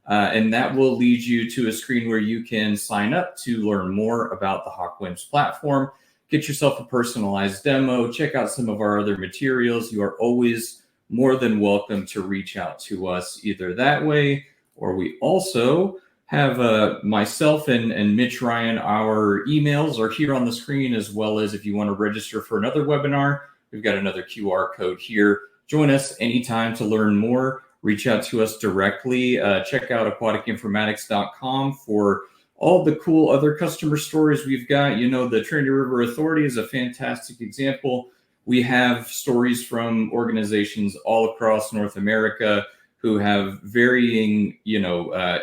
and that will lead you to a screen where you can sign up to learn more about the Hach WIMS platform, get yourself a personalized demo, check out some of our other materials. You are always more than welcome to reach out to us either that way, or we also have myself and Mitch Ryan. Our emails are here on the screen, as well as if you want to register for another webinar, we've got another QR code here. Join us anytime to learn more. Reach out to us directly. Check out aquaticinformatics.com for all the cool other customer stories we've got. The Trinity River Authority is a fantastic example. We have stories from organizations all across North America who have varying,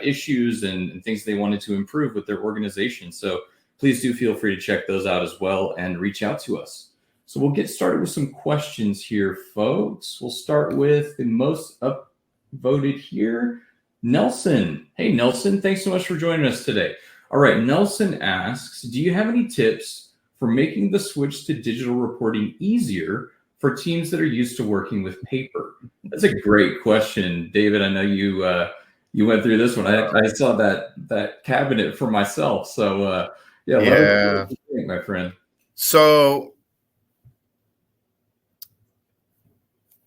issues and things they wanted to improve with their organization. So please do feel free to check those out as well and reach out to us. So we'll get started with some questions here, folks. We'll start with the most upvoted here, Nelson. Hey, Nelson, thanks so much for joining us today. All right, Nelson asks, do you have any tips for making the switch to digital reporting easier for teams that are used to working with paper? That's a great question, David. I know you went through this one. I saw that cabinet for myself. So Yeah, my friend. So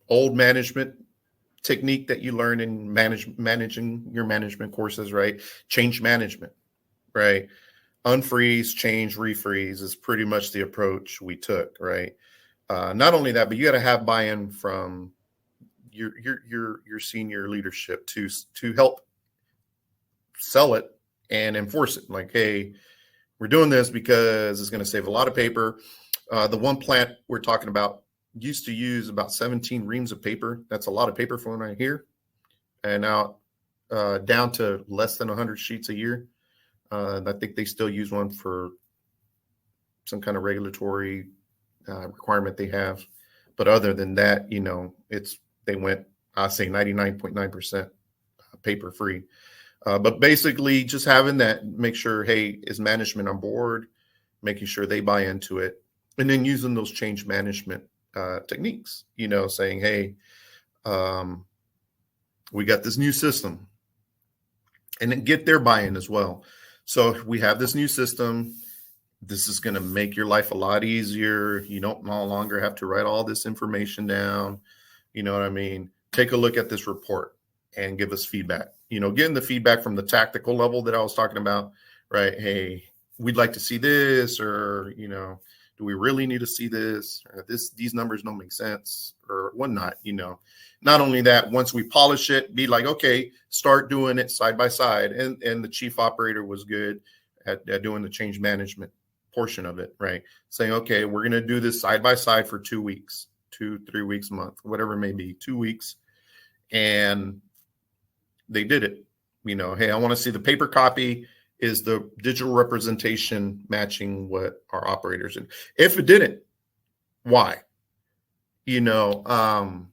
old management technique that you learn in managing your management courses, right? Change management, right? Unfreeze, change, refreeze is pretty much the approach we took, right? Not only that, but you got to have buy-in from your senior leadership to help sell it and enforce it. Like, hey, we're doing this because it's going to save a lot of paper. The one plant we're talking about used to use about 17 reams of paper. That's a lot of paper for right here. And now down to less than 100 sheets a year. I think they still use one for some kind of regulatory requirement they have. But other than that, they went, I say 99.9% paper free. But basically just having that, make sure, hey, is management on board, making sure they buy into it, and then using those change management techniques, saying, hey, we got this new system, and then get their buy-in as well. So we have this new system. This is going to make your life a lot easier. You don't no longer have to write all this information down. You know what I mean? Take a look at this report and give us feedback. Getting the feedback from the tactical level that I was talking about, right? Hey, we'd like to see this, or, do we really need to see this? Or these numbers don't make sense, or whatnot, Not only that, once we polish it, be like, okay, start doing it side by side. And the chief operator was good at doing the change management portion of it, right? Saying, okay, we're going to do this side by side for 2 weeks, 3 weeks, a month, whatever it may be, 2 weeks. And they did it. Hey, I want to see the paper copy. Is the digital representation matching what our operators did? If it didn't, why? Data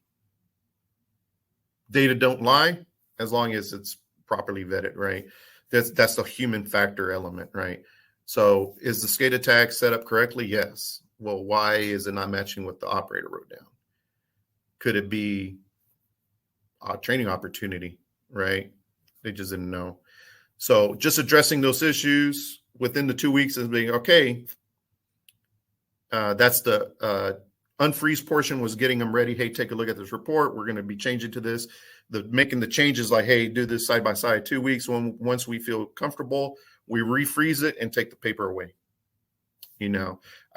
don't lie as long as it's properly vetted, right? That's the human factor element, right? So is the SCADA tag set up correctly? Yes. Well, why is it not matching what the operator wrote down? Could it be a training opportunity, right? They just didn't know. So just addressing those issues within the 2 weeks and being, okay, that's the unfreeze portion was getting them ready. Hey, take a look at this report. We're going to be changing to this. Making the changes like, hey, do this side by side 2 weeks. Once we feel comfortable, we refreeze it and take the paper away.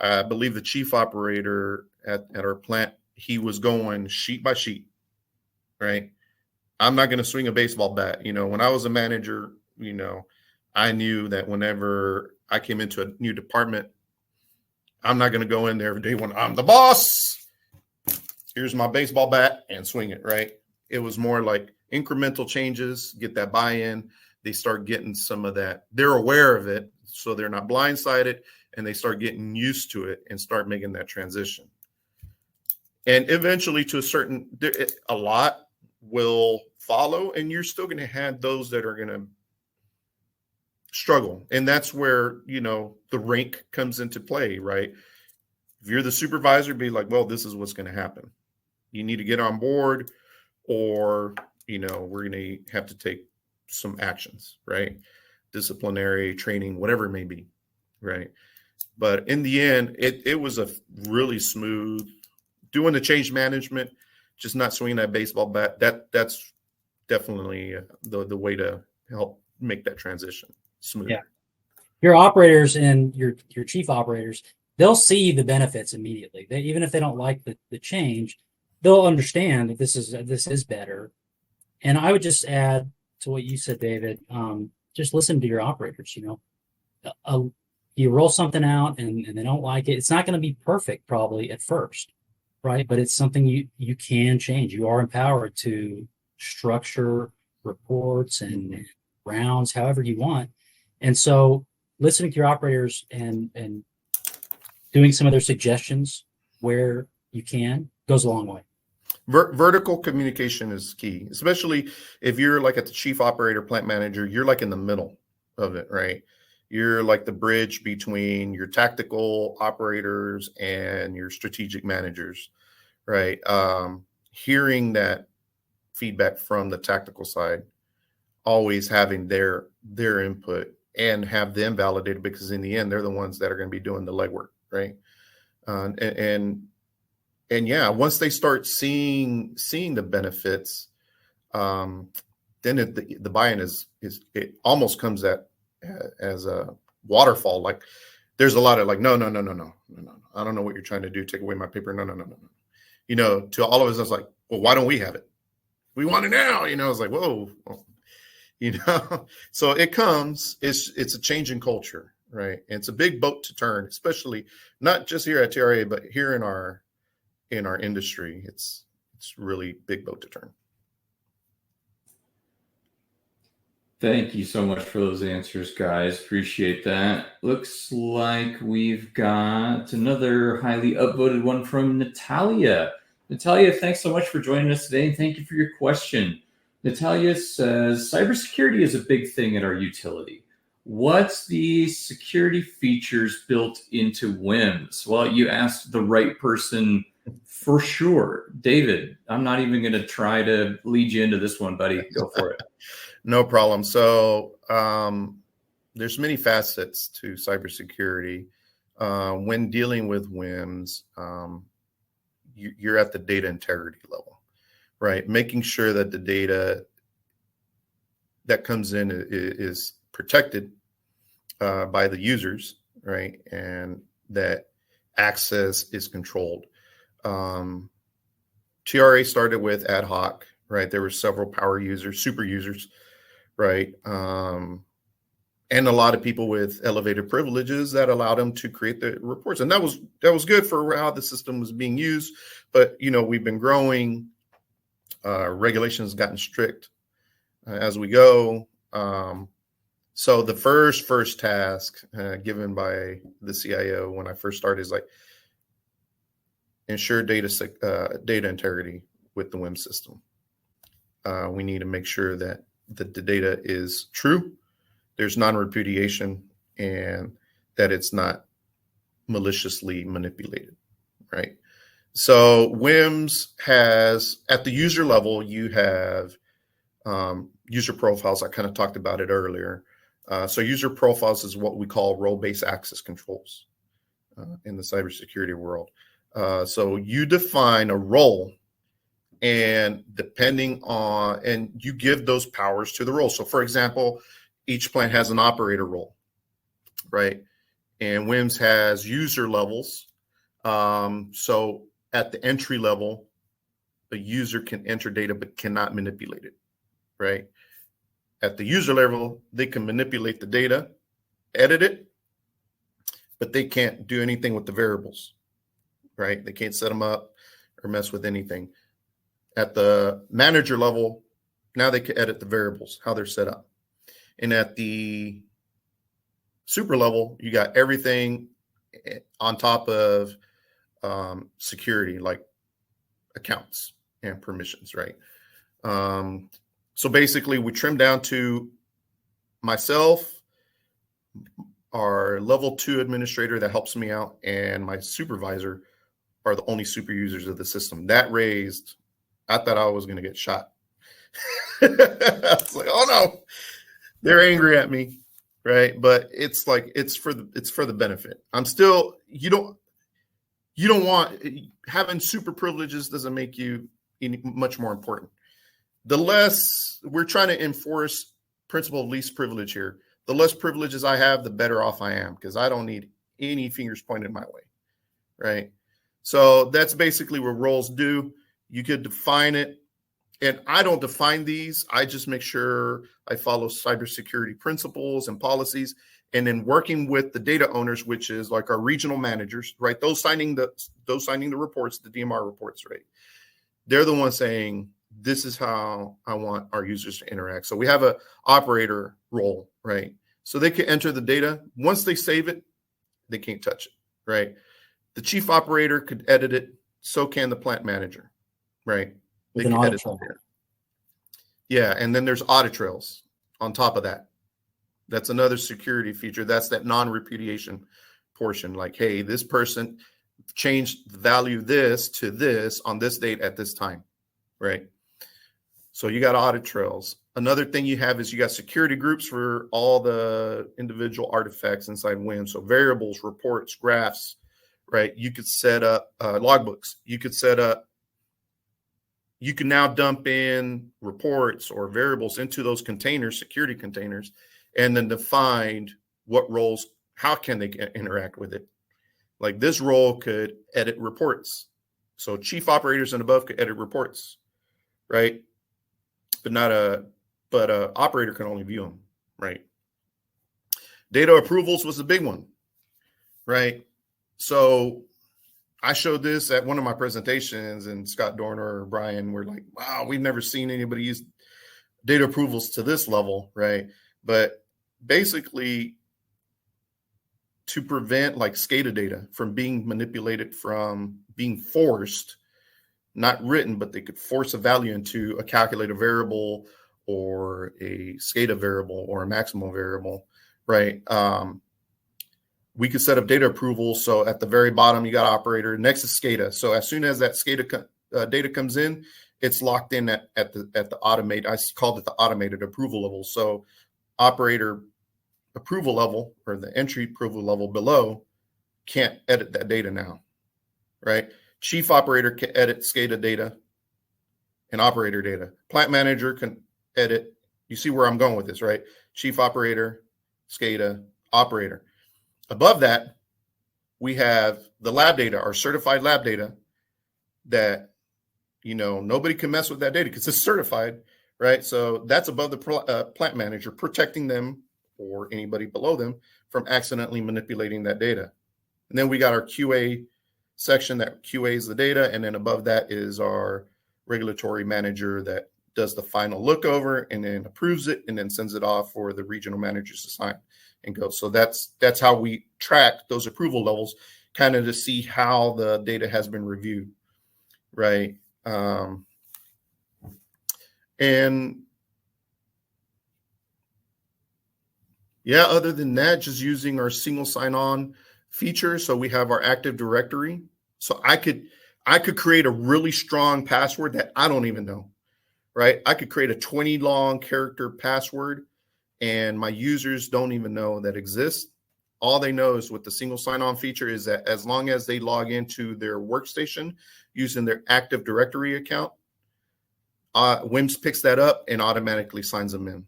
I believe the chief operator at our plant, he was going sheet by sheet, right? I'm not going to swing a baseball bat. When I was a manager, I knew that whenever I came into a new department, I'm not going to go in there every day when I'm the boss. Here's my baseball bat and swing it, right? It was more like incremental changes, get that buy-in. They start getting some of that. They're aware of it, so they're not blindsided, and they start getting used to it and start making that transition. And eventually, a lot will follow, and you're still going to have those that are going to struggle. And that's where, the rank comes into play, right? If you're the supervisor, be like, well, this is what's going to happen. You need to get on board, or, we're going to have to take some actions, right? Disciplinary, training, whatever it may be, right? But in the end, it was a really smooth doing the change management, just not swinging that baseball bat. That's definitely the way to help make that transition smooth. Yeah. Your operators and your chief operators, they'll see the benefits immediately. Even if they don't like the change, they'll understand that this is better. And I would just add to what you said, David, just listen to your operators. You roll something out and they don't like it. It's not going to be perfect probably at first, right? But it's something you can change. You are empowered to structure reports and rounds however you want. And so listening to your operators and doing some of their suggestions where you can goes a long way. Vertical communication is key, especially if you're like at the chief operator, plant manager, you're like in the middle of it, right? You're like the bridge between your tactical operators and your strategic managers, right? Hearing that feedback from the tactical side, always having their input and have them validated, because in the end, they're the ones that are going to be doing the legwork, right? And yeah, once they start seeing the benefits, then the buy-in is it almost comes as a waterfall. Like there's a lot of like, no, I don't know what you're trying to do. Take away my paper. No. To all of us, I was like, well, why don't we have it? We want it now. It's like, whoa. So it comes, it's a change in culture, right? And it's a big boat to turn, especially not just here at TRA, but here in our industry. It's really big boat to turn. Thank you so much for those answers, guys. Appreciate that. Looks like we've got another highly upvoted one from Natalia. Natalia, thanks so much for joining us today, and thank you for your question. Natalia says, cybersecurity is a big thing at our utility. What's the security features built into WIMS? Well, you asked the right person for sure. David, I'm not even going to try to lead you into this one, buddy. Go for it. No problem. So there's many facets to cybersecurity. When dealing with WIMS, you're at the data integrity level, right? Making sure that the data that comes in is protected by the users, right? And that access is controlled. TRA started with ad hoc, right? There were several power users, super users, right? And a lot of people with elevated privileges that allowed them to create the reports. And that was good for how the system was being used. But, we've been growing. Regulations gotten strict as we go. So the first task given by the CIO when I first started is like ensure data integrity with the WIMS system. We need to make sure that the data is true, there's non-repudiation, and that it's not maliciously manipulated, right? So WIMS has, at the user level, you have user profiles. I kind of talked about it earlier. So user profiles is what we call role-based access controls in the cybersecurity world. So you define a role, and and you give those powers to the role. So for example, each plant has an operator role, right? And WIMS has user levels. So at the entry level, a user can enter data but cannot manipulate it, right? At the user level, they can manipulate the data, edit it, but they can't do anything with the variables, right? They can't set them up or mess with anything. At the manager level, now they can edit the variables, how they're set up. And at the super level, you got everything on top of security, like accounts and permissions, right? So basically, we trim down to myself, our level 2 administrator that helps me out, and my supervisor are the only super users of the system. That raised, I thought I was going to get shot. I was like, oh no, they're angry at me, right? But it's like it's for the benefit. I'm still, you don't want, having super privileges doesn't make you any much more important. The less, we're trying to enforce principle of least privilege here. The less privileges I have, the better off I am, because I don't need any fingers pointed my way, right? So that's basically what roles do. You could define it, and I don't define these. I just make sure I follow cybersecurity principles and policies, and then working with the data owners, which is like our regional managers, right? Those signing the reports, the DMR reports, right? They're the ones saying, this is how I want our users to interact. So we have a operator role, right? So they can enter the data. Once they save it, they can't touch it, right? The chief operator could edit it. So can the plant manager, right? With They an can audit edit trail. the data. Yeah, and then there's audit trails on top of that. That's another security feature. That's that non-repudiation portion. Like, hey, this person changed the value this to this on this date at this time, right? So you got audit trails. Another thing you have is you got security groups for all the individual artifacts inside WIMS. So variables, reports, graphs, right? You could set up logbooks. You can now dump in reports or variables into those containers, security containers, and then define what roles, how can they interact with it. Like this role could edit reports. So chief operators and above could edit reports, right? But a operator can only view them, right? Data approvals was a big one, right? So I showed this at one of my presentations, and Scott Dorner or Brian were like, wow, we've never seen anybody use data approvals to this level, right? But basically, to prevent like SCADA data from being manipulated, from being forced, not written, but they could force a value into a calculated variable or a SCADA variable or a maximum variable, right? We could set up data approval. So at the very bottom, you got operator, next is SCADA. So as soon as that SCADA data comes in, it's locked in at the automate. I called it the automated approval level. So operator approval level, or the entry approval level below, can't edit that data now, right? Chief operator can edit SCADA data and operator data. Plant manager can edit. You see where I'm going with this, right? Chief operator, SCADA, operator. Above that, we have the lab data, our certified lab data, that, you know, nobody can mess with that data because it's certified, right? So that's above the plant manager, protecting them or anybody below them from accidentally manipulating that data. And then we got our QA section that QAs the data. And then above that is our regulatory manager that does the final look over and then approves it and then sends it off for the regional managers to sign and go. So that's how we track those approval levels, kind of to see how the data has been reviewed, right? And yeah, other than that, just using our single sign-on feature. So we have our Active Directory. So I could create a really strong password that I don't even know, right? I could create a 20 long character password and my users don't even know that exists. All they know is with the single sign-on feature is that as long as they log into their workstation using their Active Directory account, WIMS picks that up and automatically signs them in.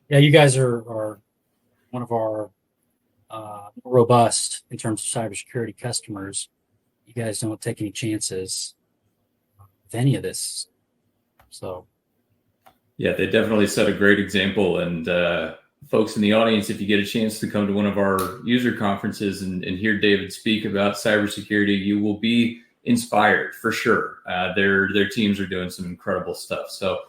Yeah, you guys are one of our robust in terms of cybersecurity customers. You guys don't take any chances with any of this. So, yeah, they definitely set a great example. And folks in the audience, if you get a chance to come to one of our user conferences and hear David speak about cybersecurity, you will be inspired for sure. Their teams are doing some incredible stuff. So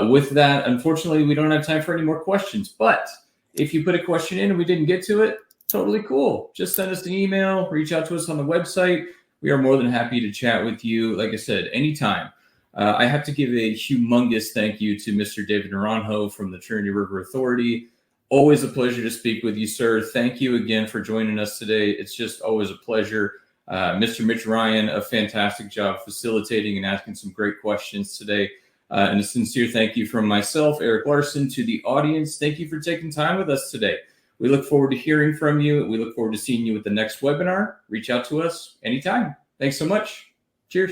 with that, unfortunately, we don't have time for any more questions. But if you put a question in and we didn't get to it, totally cool. Just send us an email, reach out to us on the website. We are more than happy to chat with you. Like I said, anytime. I have to give a humongous thank you to Mr. David Naranjo from the Trinity River Authority. Always a pleasure to speak with you, sir. Thank you again for joining us today. It's just always a pleasure. Mr. Mitch Ryan, a fantastic job facilitating and asking some great questions today. And a sincere thank you from myself, Eric Larson, to the audience. Thank you for taking time with us today. We look forward to hearing from you. We look forward to seeing you at the next webinar. Reach out to us anytime. Thanks so much. Cheers.